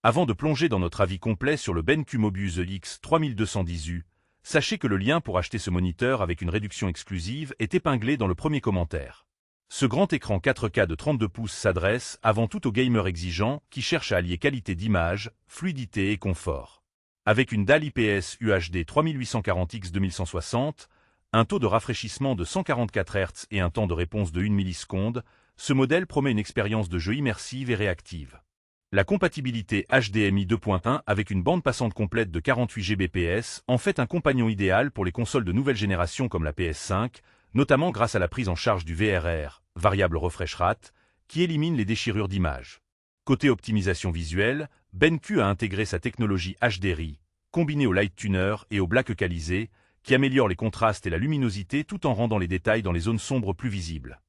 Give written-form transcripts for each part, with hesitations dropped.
Avant de plonger dans notre avis complet sur le BenQ Mobius EX3210U, sachez que le lien pour acheter ce moniteur avec une réduction exclusive est épinglé dans le premier commentaire. Ce grand écran 4K de 32 pouces s'adresse avant tout aux gamers exigeants qui cherchent à allier qualité d'image, fluidité et confort. Avec une dalle IPS UHD 3840x 2160, un taux de rafraîchissement de 144 Hz et un temps de réponse de 1 milliseconde, ce modèle promet une expérience de jeu immersive et réactive. La compatibilité HDMI 2.1 avec une bande passante complète de 48 Gbps en fait un compagnon idéal pour les consoles de nouvelle génération comme la PS5, notamment grâce à la prise en charge du VRR, variable refresh rate, qui élimine les déchirures d'image. Côté optimisation visuelle, BenQ a intégré sa technologie HDRI, combinée au Light Tuner et au Black Equalizer, qui améliore les contrastes et la luminosité tout en rendant les détails dans les zones sombres plus visibles.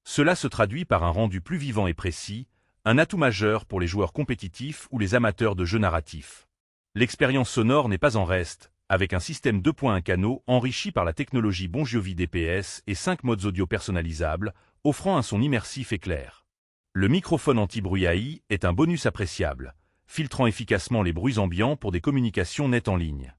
Cela se traduit par un rendu plus vivant et précis, un atout majeur pour les joueurs compétitifs ou les amateurs de jeux narratifs. L'expérience sonore n'est pas en reste, avec un système 2.1 canaux enrichi par la technologie Bon Jovi DPS et 5 modes audio personnalisables, offrant un son immersif et clair. Le microphone anti-bruit AI est un bonus appréciable, filtrant efficacement les bruits ambiants pour des communications nettes en ligne.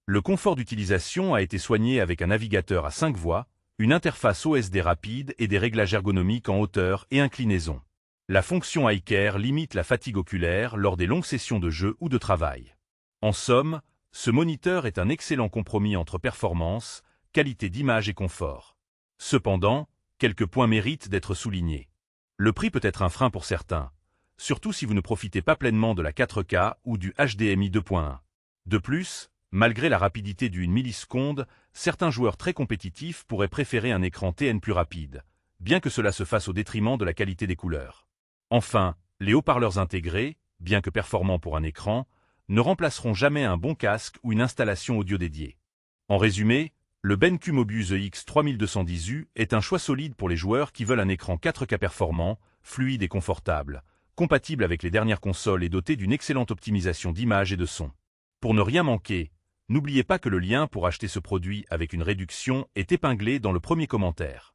Le confort d'utilisation a été soigné avec un navigateur à 5 voies, une interface OSD rapide et des réglages ergonomiques en hauteur et inclinaison. La fonction Eye Care limite la fatigue oculaire lors des longues sessions de jeu ou de travail. En somme, ce moniteur est un excellent compromis entre performance, qualité d'image et confort. Cependant, quelques points méritent d'être soulignés. Le prix peut être un frein pour certains, surtout si vous ne profitez pas pleinement de la 4K ou du HDMI 2.1. De plus, malgré la rapidité du 1 milliseconde, certains joueurs très compétitifs pourraient préférer un écran TN plus rapide, bien que cela se fasse au détriment de la qualité des couleurs. Enfin, les haut-parleurs intégrés, bien que performants pour un écran, ne remplaceront jamais un bon casque ou une installation audio dédiée. En résumé, le BenQ Mobius EX3210U est un choix solide pour les joueurs qui veulent un écran 4K performant, fluide et confortable, compatible avec les dernières consoles et doté d'une excellente optimisation d'image et de son. Pour ne rien manquer, n'oubliez pas que le lien pour acheter ce produit avec une réduction est épinglé dans le premier commentaire.